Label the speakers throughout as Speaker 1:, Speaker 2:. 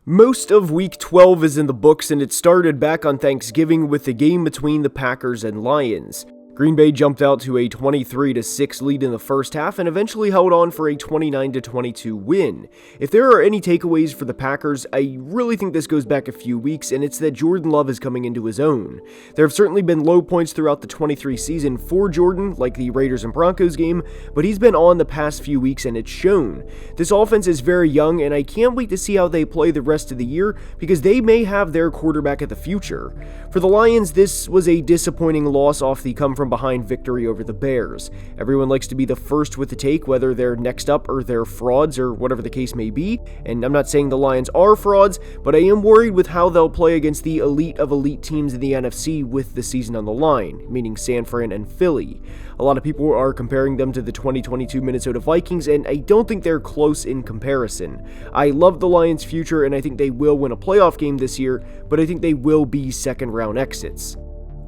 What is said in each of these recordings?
Speaker 1: Most of Week 12 is in the books, and it started back on Thanksgiving with the game between the Packers and Lions. Green Bay jumped out to a 23-6 lead in the first half and eventually held on for a 29-22 win. If there are any takeaways for the Packers, I really think this goes back a few weeks, and it's that Jordan Love is coming into his own. There have certainly been low points throughout the 23 season for Jordan, like the Raiders and Broncos game, but he's been on the past few weeks and it's shown. This offense is very young, and I can't wait to see how they play the rest of the year because they may have their quarterback of the future. For the Lions, this was a disappointing loss off the come-from-behind victory over the Bears. Everyone likes to be the first with the take, whether they're next up or they're frauds or whatever the case may be, and I'm not saying the Lions are frauds, but I am worried with how they'll play against the elite of elite teams in the NFC with the season on the line, meaning San Fran and Philly. A lot of people are comparing them to the 2022 Minnesota Vikings, and I don't think they're close in comparison. I love the Lions' future, and I think they will win a playoff game this year, but I think they will be second-round exits.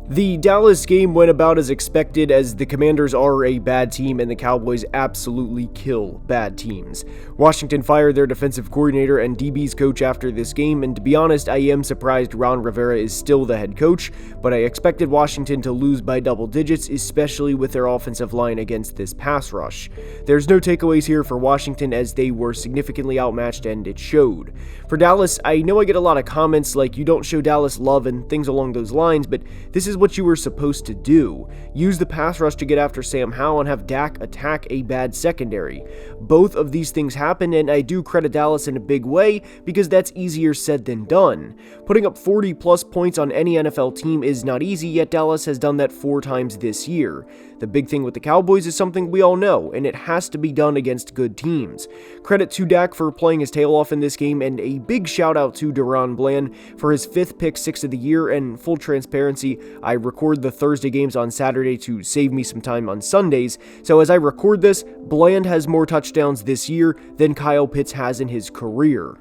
Speaker 1: The Dallas game went about as expected, as the Commanders are a bad team and the Cowboys absolutely kill bad teams. Washington fired their defensive coordinator and DB's coach after this game, and to be honest, I am surprised Ron Rivera is still the head coach, but I expected Washington to lose by double digits, especially with their offensive line against this pass rush. There's no takeaways here for Washington, as they were significantly outmatched and it showed. For Dallas, I know I get a lot of comments like you don't show Dallas love and things along those lines, but this is what you were supposed to do. Use the pass rush to get after Sam Howell and have Dak attack a bad secondary. Both of these things happened, and I do credit Dallas in a big way because that's easier said than done. Putting up 40 plus points on any NFL team is not easy, yet Dallas has done that 4 times this year. The big thing with the Cowboys is something we all know, and it has to be done against good teams. Credit to Dak for playing his tail off in this game, and a big shout out to Deron Bland for his 5th pick 6 of the year, and full transparency, I record the Thursday games on Saturday to save me some time on Sundays, so as I record this, Bland has more touchdowns this year than Kyle Pitts has in his career.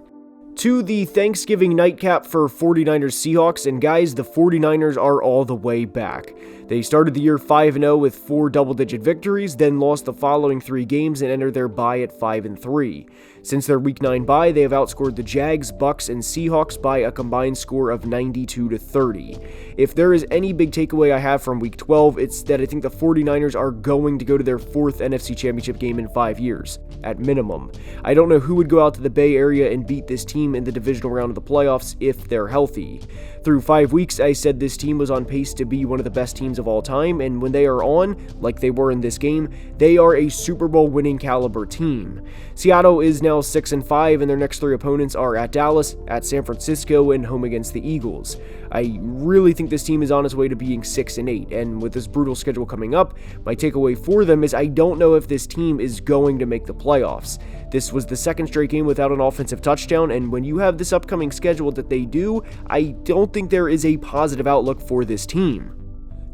Speaker 1: To the Thanksgiving nightcap for 49ers Seahawks, and guys, the 49ers are all the way back. They started the year 5-0 with 4 double-digit victories, then lost the following 3 games and entered their bye at 5-3. Since their Week 9 bye, they have outscored the Jags, Bucs, and Seahawks by a combined score of 92-30. If there is any big takeaway I have from Week 12, it's that I think the 49ers are going to go to their 4th NFC Championship game in 5 years, at minimum. I don't know who would go out to the Bay Area and beat this team in the divisional round of the playoffs if they're healthy. Through 5 weeks, I said this team was on pace to be one of the best teams of all time, and when they are on, like they were in this game, they are a Super Bowl winning caliber team. Seattle is now 6-5, and their next 3 opponents are at Dallas, at San Francisco, and home against the Eagles. I really think this team is on its way to being 6-8, and with this brutal schedule coming up, my takeaway for them is I don't know if this team is going to make the playoffs. This was the 2nd straight game without an offensive touchdown, and when you have this upcoming schedule that they do, I don't think there is a positive outlook for this team.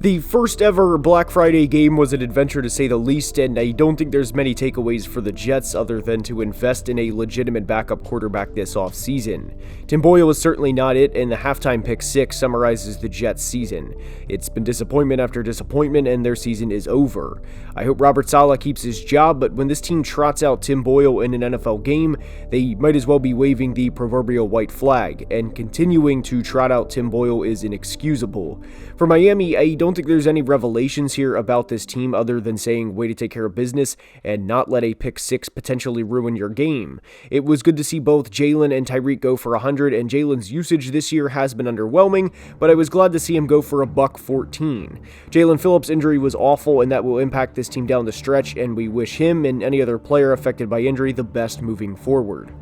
Speaker 1: The first ever Black Friday game was an adventure to say the least, and I don't think there's many takeaways for the Jets other than to invest in a legitimate backup quarterback this offseason. Tim Boyle was certainly not it, and the halftime pick 6 summarizes the Jets' season. It's been disappointment after disappointment, and their season is over. I hope Robert Saleh keeps his job, but when this team trots out Tim Boyle in an NFL game, they might as well be waving the proverbial white flag, and continuing to trot out Tim Boyle is inexcusable. For Miami, I don't think there's any revelations here about this team other than saying way to take care of business and not let a pick 6 potentially ruin your game. It was good to see both Jalen and Tyreek go for 100, and Jalen's usage this year has been underwhelming, but I was glad to see him go for a $114. Jalen Phillips' injury was awful, and that will impact this team down the stretch, and we wish him and any other player affected by injury the best moving forward.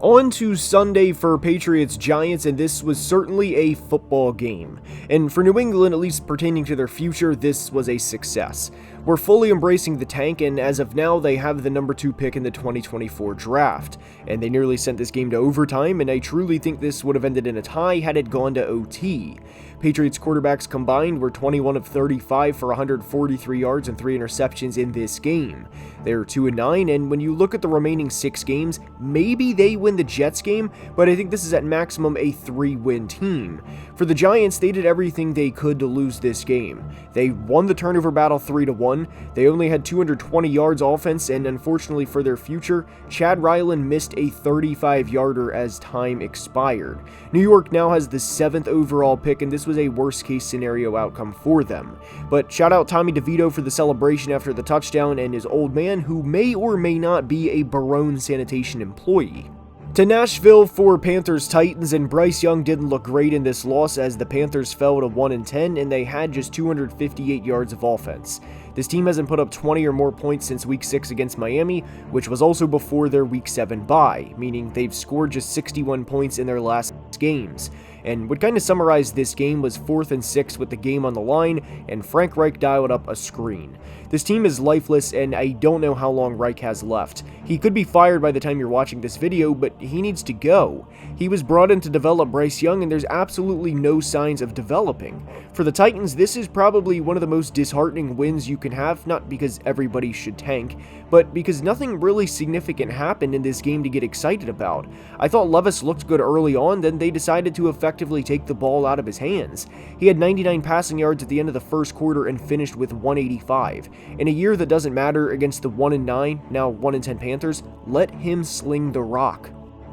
Speaker 1: On to Sunday for Patriots-Giants, and this was certainly a football game. And for New England, at least pertaining to their future, this was a success. We're fully embracing the tank, and as of now, they have the number 2 pick in the 2024 draft. And they nearly sent this game to overtime, and I truly think this would have ended in a tie had it gone to OT. Patriots quarterbacks combined were 21 of 35 for 143 yards and 3 interceptions in this game. They're 2-9, and when you look at the remaining 6 games, maybe they win the Jets game, but I think this is at maximum a 3-win team. For the Giants, they did everything they could to lose this game. They won the turnover battle 3-1, 1. They only had 220 yards offense, and unfortunately for their future, Chad Ryland missed a 35-yarder as time expired. New York now has the 7th overall pick, and this was a worst-case scenario outcome for them. But shout out Tommy DeVito for the celebration after the touchdown and his old man, who may or may not be a Barone sanitation employee. To Nashville for Panthers-Titans, and Bryce Young didn't look great in this loss as the Panthers fell to 1-10 and they had just 258 yards of offense. This team hasn't put up 20 or more points since Week 6 against Miami, which was also before their Week 7 bye, meaning they've scored just 61 points in their last games. And what kind of summarized this game was 4th and 6 with the game on the line, and Frank Reich dialed up a screen. This team is lifeless, and I don't know how long Reich has left. He could be fired by the time you're watching this video, but he needs to go. He was brought in to develop Bryce Young, and there's absolutely no signs of developing. For the Titans, this is probably one of the most disheartening wins you can have, not because everybody should tank, but because nothing really significant happened in this game to get excited about. I thought Levis looked good early on, then they decided to effectively take the ball out of his hands. He had 99 passing yards at the end of the first quarter and finished with 185. In a year that doesn't matter against the 1-9, now 1-10 Panthers, let him sling the rock.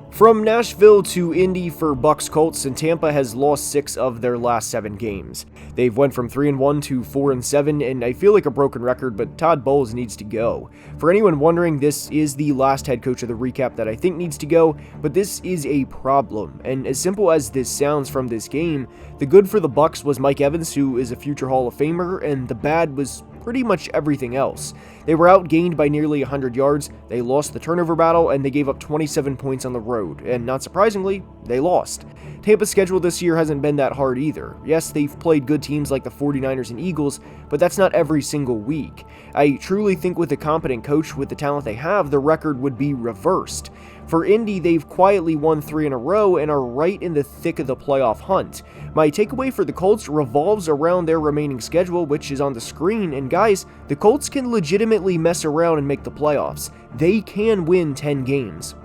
Speaker 1: From Nashville to Indy for Bucs Colts, and Tampa has lost 6 of their last 7 games. They've went from 3-1 to 4-7, and I feel like a broken record, but Todd Bowles needs to go. For anyone wondering, this is the last head coach of the recap that I think needs to go, but this is a problem. And as simple as this sounds from this game, the good for the Bucs was Mike Evans, who is a future Hall of Famer, and the bad was pretty much everything else. They were outgained by nearly 100 yards, they lost the turnover battle, and they gave up 27 points on the road, and not surprisingly, they lost. Tampa's schedule this year hasn't been that hard either. Yes, they've played good teams like the 49ers and Eagles, but that's not every single week. I truly think with a competent coach with the talent they have, the record would be reversed. For Indy, they've quietly won 3 in a row and are right in the thick of the playoff hunt. My takeaway for the Colts revolves around their remaining schedule, which is on the screen, and guys, the Colts can legitimately mess around and make the playoffs. They can win 10 games.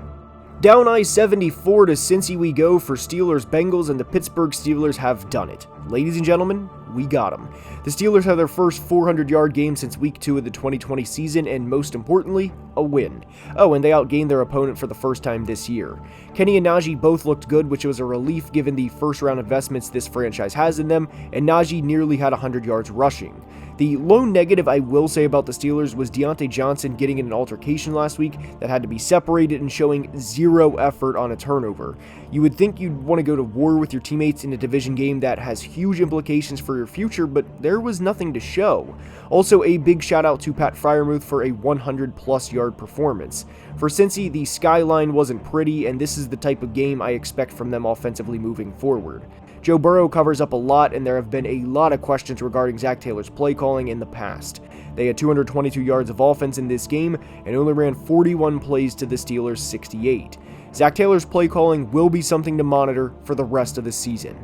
Speaker 1: Down I-74 to Cincy we go for Steelers-Bengals, and the Pittsburgh Steelers have done it. Ladies and gentlemen, we got them. The Steelers have their first 400-yard game since Week 2 of the 2020 season, and most importantly, a win. Oh, and they outgained their opponent for the first time this year. Kenny and Najee both looked good, which was a relief given the first-round investments this franchise has in them, and Najee nearly had 100 yards rushing. The lone negative I will say about the Steelers was Deontay Johnson getting in an altercation last week that had to be separated and showing 0 effort on a turnover. You would think you'd want to go to war with your teammates in a division game that has huge implications for your future, but there was nothing to show. Also, a big shout out to Pat Freiermuth for a 100-plus yard performance. For Cincy, the skyline wasn't pretty, and this is the type of game I expect from them offensively moving forward. Joe Burrow covers up a lot, and there have been a lot of questions regarding Zach Taylor's play calling in the past. They had 222 yards of offense in this game and only ran 41 plays to the Steelers' 68. Zach Taylor's play calling will be something to monitor for the rest of the season.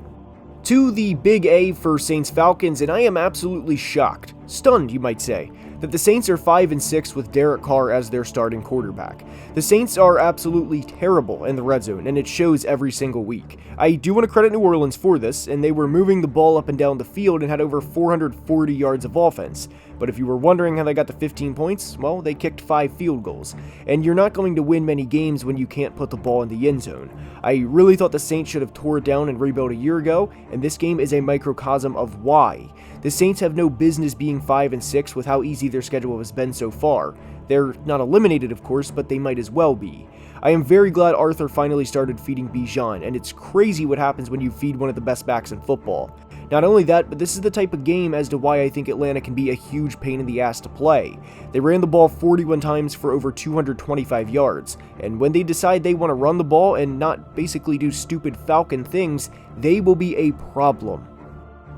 Speaker 1: To the Big A for Saints-Falcons, and I am absolutely shocked, stunned you might say, that the Saints are 5-6 with Derek Carr as their starting quarterback. The Saints are absolutely terrible in the red zone, and it shows every single week. I do want to credit New Orleans for this, and they were moving the ball up and down the field and had over 440 yards of offense. But if you were wondering how they got to 15 points, well, they kicked 5 field goals. And you're not going to win many games when you can't put the ball in the end zone. I really thought the Saints should have tore it down and rebuilt a year ago, and this game is a microcosm of why. The Saints have no business being 5-6 with how easy their schedule has been so far. They're not eliminated, of course, but they might as well be. I am very glad Arthur finally started feeding Bijan, and it's crazy what happens when you feed one of the best backs in football. Not only that, but this is the type of game as to why I think Atlanta can be a huge pain in the ass to play. They ran the ball 41 times for over 225 yards, and when they decide they want to run the ball and not basically do stupid Falcon things, they will be a problem.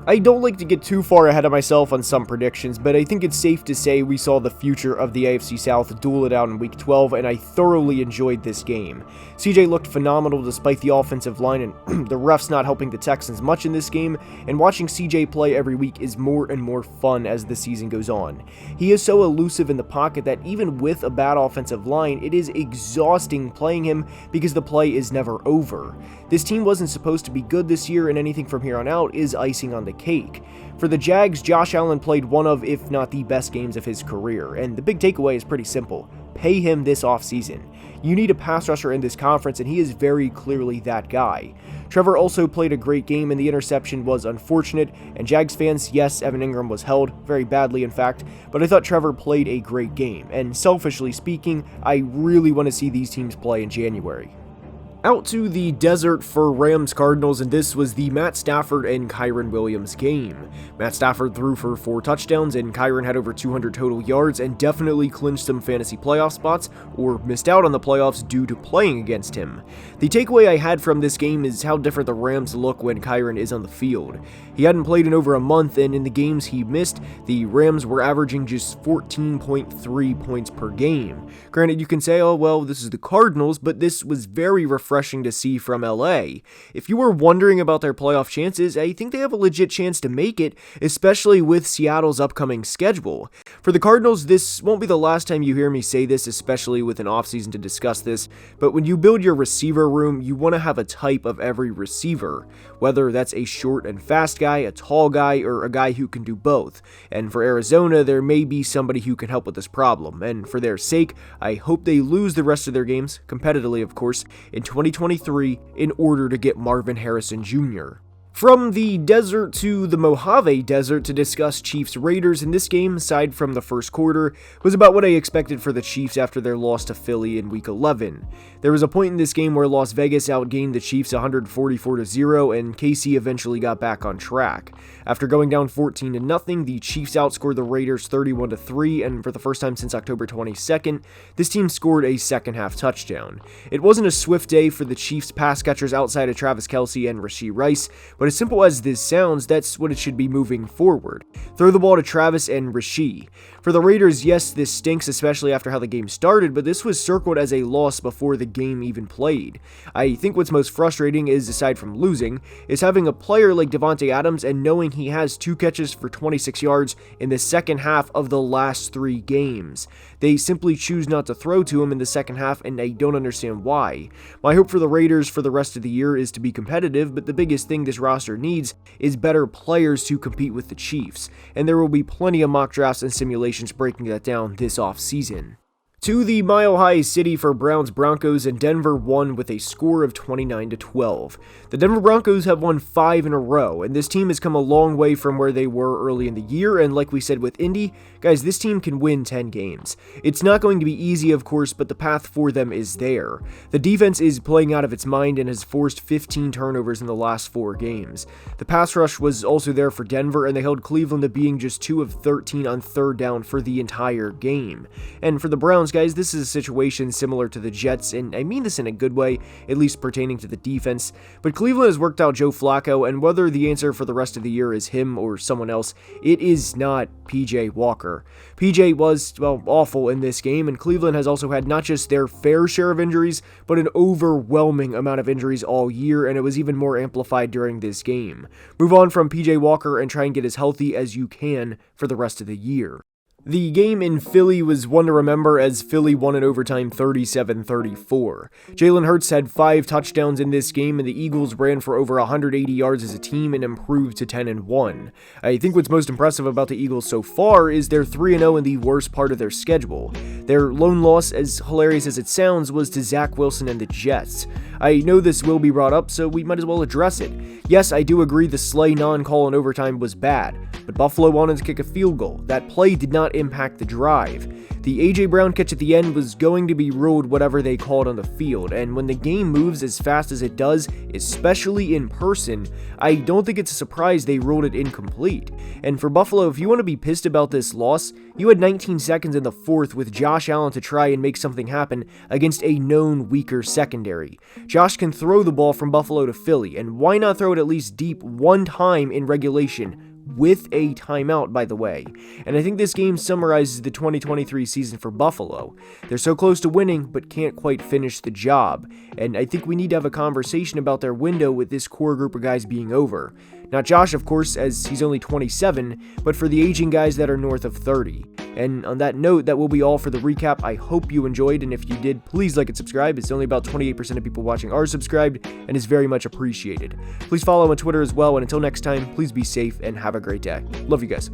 Speaker 1: I don't like to get too far ahead of myself on some predictions, but I think it's safe to say we saw the future of the AFC South duel it out in Week 12, and I thoroughly enjoyed this game. CJ looked phenomenal despite the offensive line, and the refs not helping the Texans much in this game, and watching CJ play every week is more and more fun as the season goes on. He is so elusive in the pocket that even with a bad offensive line, it is exhausting playing him because the play is never over. This team wasn't supposed to be good this year, and anything from here on out is icing on the cake. For the Jags, Josh Allen played one of, if not the best games of his career, and the big takeaway is pretty simple. Pay him this offseason. You need a pass rusher in this conference, and he is very clearly that guy. Trevor also played a great game, and the interception was unfortunate, and Jags fans, yes, Evan Ingram was held, very badly in fact, but I thought Trevor played a great game, and selfishly speaking, I really want to see these teams play in January. Out to the desert for Rams Cardinals, and this was the Matt Stafford and Kyren Williams game. Matt Stafford threw for 4 touchdowns, and Kyren had over 200 total yards and definitely clinched some fantasy playoff spots, or missed out on the playoffs due to playing against him. The takeaway I had from this game is how different the Rams look when Kyren is on the field. He hadn't played in over a month, and in the games he missed, the Rams were averaging just 14.3 points per game. Granted, you can say, oh well, this is the Cardinals, but this was very refreshing to see from LA. If you were wondering about their playoff chances, I think they have a legit chance to make it, especially with Seattle's upcoming schedule. For the Cardinals, this won't be the last time you hear me say this, especially with an offseason to discuss this, but when you build your receiver room, you want to have a type of every receiver, whether that's a short and fast guy, a tall guy, or a guy who can do both. And for Arizona, there may be somebody who can help with this problem, and for their sake, I hope they lose the rest of their games, competitively of course, in 2023 in order to get Marvin Harrison Jr. From the desert to the Mojave Desert to discuss Chiefs-Raiders, in this game, aside from the first quarter, was about what I expected for the Chiefs after their loss to Philly in Week 11. There was a point in this game where Las Vegas outgained the Chiefs 144-0, and KC eventually got back on track. After going down 14-0, the Chiefs outscored the Raiders 31-3, and for the first time since October 22nd, this team scored a second-half touchdown. It wasn't a swift day for the Chiefs pass catchers outside of Travis Kelce and Rashee Rice, but as simple as this sounds, that's what it should be moving forward. Throw the ball to Travis and Rashee. For the Raiders, yes, this stinks, especially after how the game started, but this was circled as a loss before the game even played. I think what's most frustrating is, aside from losing, is having a player like Davante Adams and knowing he has 2 catches for 26 yards in the second half of the last 3 games. They simply choose not to throw to him in the second half, and I don't understand why. My hope for the Raiders for the rest of the year is to be competitive, but the biggest thing this roster needs is better players to compete with the Chiefs, and there will be plenty of mock drafts and simulations breaking that down this offseason. To the Mile High City for Browns Broncos, and Denver won with a score of 29-12. The Denver Broncos have won 5 in a row, and this team has come a long way from where they were early in the year, and like we said with Indy, guys, this team can win 10 games. It's not going to be easy, of course, but the path for them is there. The defense is playing out of its mind and has forced 15 turnovers in the last 4 games. The pass rush was also there for Denver, and they held Cleveland to being just 2 of 13 on third down for the entire game. And for the Browns, guys, this is a situation similar to the Jets, and I mean this in a good way, at least pertaining to the defense, but Cleveland has worked out Joe Flacco, and whether the answer for the rest of the year is him or someone else, it is not PJ Walker. PJ was, well, awful in this game, and Cleveland has also had not just their fair share of injuries, but an overwhelming amount of injuries all year, and it was even more amplified during this game. Move on from PJ Walker and try and get as healthy as you can for the rest of the year. The game in Philly was one to remember as Philly won in overtime 37-34. Jalen Hurts had 5 touchdowns in this game, and the Eagles ran for over 180 yards as a team and improved to 10-1. I think what's most impressive about the Eagles so far is they're 3-0 in the worst part of their schedule. Their lone loss, as hilarious as it sounds, was to Zach Wilson and the Jets. I know this will be brought up, so we might as well address it. Yes, I do agree the Slay non-call in overtime was bad, but Buffalo wanted to kick a field goal. That play did not impact the drive. The A.J. Brown catch at the end was going to be ruled whatever they called on the field, and when the game moves as fast as it does, especially in person, I don't think it's a surprise they ruled it incomplete. And for Buffalo, if you want to be pissed about this loss, you had 19 seconds in the fourth with Josh Allen to try and make something happen against a known weaker secondary. Josh can throw the ball from Buffalo to Philly, and why not throw it at least deep one time in regulation? With a timeout, by the way. And I think this game summarizes the 2023 season for Buffalo. They're so close to winning, but can't quite finish the job. And I think we need to have a conversation about their window with this core group of guys being over. Not Josh, of course, as he's only 27, but for the aging guys that are north of 30. And on that note, that will be all for the recap. I hope you enjoyed, and if you did, please like and subscribe. It's only about 28% of people watching are subscribed, and is very much appreciated. Please follow on Twitter as well, and until next time, please be safe and have a great day. Love you guys.